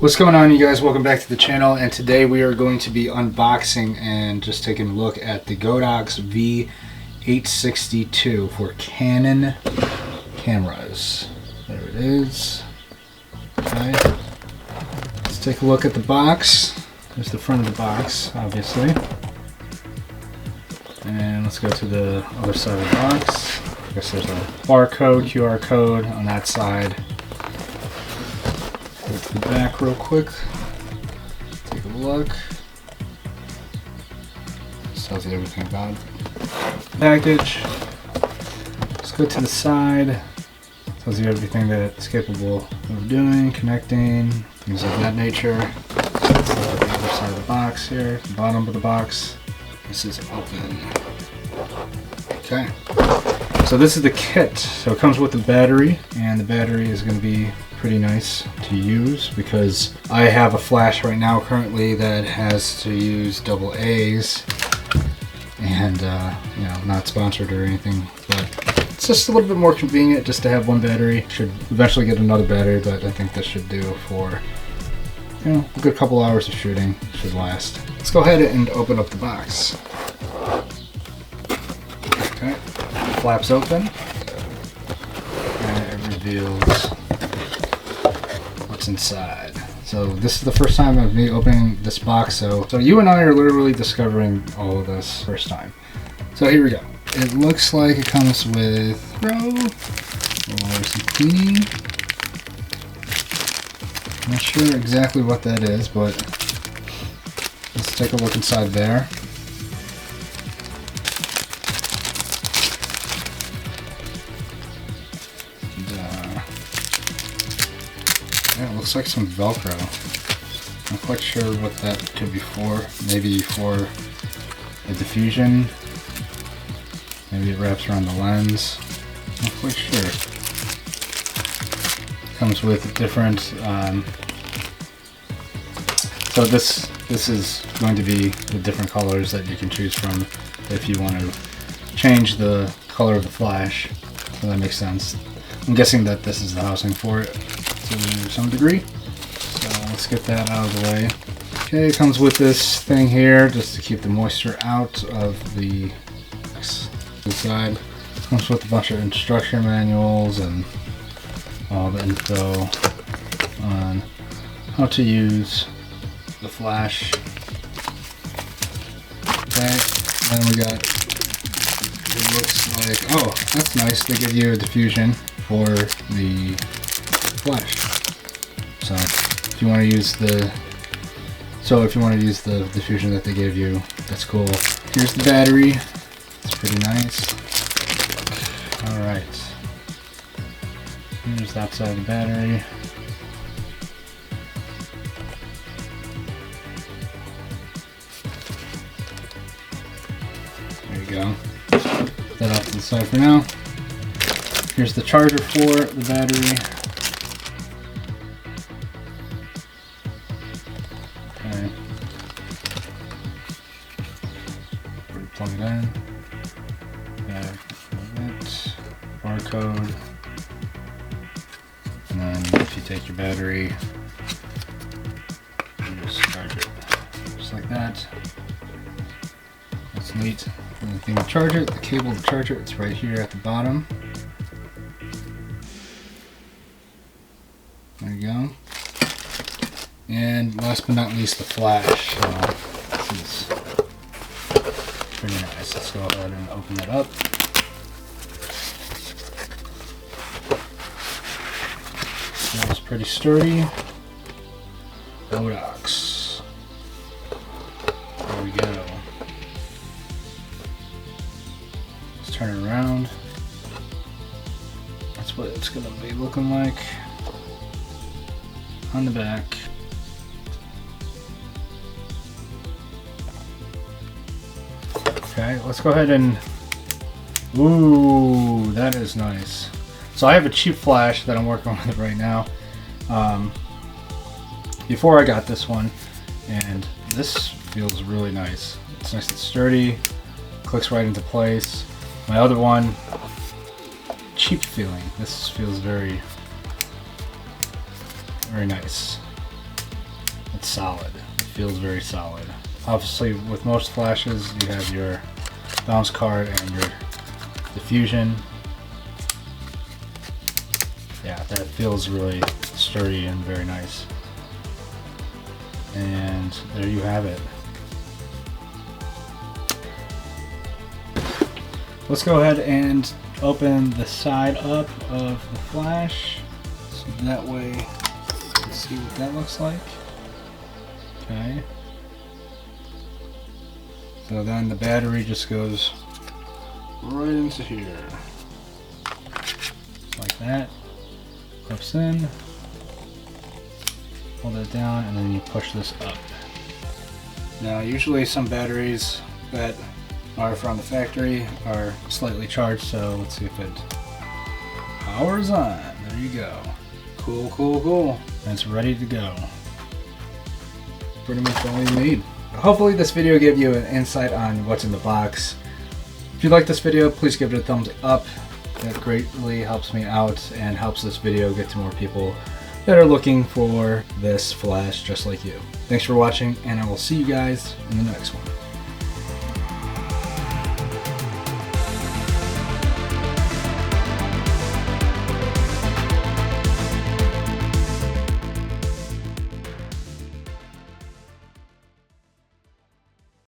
What's going on, you guys? Welcome back to the channel, and today we are going to be unboxing and just taking a look at the GODOX V860 for Canon cameras. There it is. Okay. Let's take a look at the box. There's the front of the box, obviously. And let's go to the other side of the box. I guess there's a barcode, QR code on that side. Go to the back real quick. Take a look. This tells you everything about the package. Let's go to the side. Tells you everything that it's capable of doing, connecting, things of that nature. Let's look at the other side of the box here, the bottom of the box. This is open. Okay. So this is the kit. So it comes with the battery, and the battery is going to be pretty nice to use because I have a flash right now currently that has to use AA's, and you know, not sponsored or anything, but it's just a little bit more convenient just to have one battery. Should eventually get another battery, but I think this should do for, you know, a good couple hours of shooting. Should last. Let's go ahead and open up the box. Okay, flaps open, and it reveals what's inside. So this is the first time of me opening this box, so you and I are literally discovering all of this first time. So here we go. It looks like it comes with or some cleaning. I'm not sure exactly what that is, but let's take a look inside there. Yeah, it looks like some Velcro. I'm not quite sure what that could be for. Maybe for a diffusion. Maybe it wraps around the lens. I'm not quite sure. Comes with different. So this is going to be the different colors that you can choose from if you want to change the color of the flash. So that makes sense. I'm guessing that this is the housing for it to some degree. So let's get that out of the way. Okay, it comes with this thing here just to keep the moisture out of the side. Comes with a bunch of instruction manuals and all the info on how to use the flash. Okay, then we got, it looks like, oh, that's nice, they give you a diffusion for the flash. So if you want to use the diffusion that they gave you, that's cool. Here's the battery. It's pretty nice. Alright. Here's that side of the battery. There you go. Put that off to the side for now. Here's the charger for the battery. Okay. Plug it in. Barcode, and then if you take your battery, you just charge it just like that. That's neat. And the thing to charge it, the cable to charge it, it's right here at the bottom. There you go. And last but not least, the flash. So this is pretty nice. Let's go ahead and open it up. It's pretty sturdy. GODOX. There we go. Let's turn it around. That's what it's going to be looking like on the back. Okay, let's go ahead and... Ooh, that is nice. So I have a cheap flash that I'm working with right now. Before I got this one, and this feels really nice. It's nice and sturdy, clicks right into place. My other one, cheap feeling. This feels very, very nice. It's solid. It feels very solid. Obviously, with most flashes, you have your bounce card and your diffusion. Yeah, that feels really sturdy and very nice. And there you have it. Let's go ahead and open the side up of the flash, so that way you can see what that looks like. Okay. So then the battery just goes right into here. Just like that. Clips in. Hold it down and then you push this up. Now usually some batteries that are from the factory are slightly charged, so let's see if it powers on. There you go. Cool, cool, cool. And it's ready to go. Pretty much all you need. Hopefully this video gave you an insight on what's in the box. If you like this video, please give it a thumbs up. That greatly helps me out and helps this video get to more people that are looking for this flash just like you. Thanks for watching, and I will see you guys in the next one.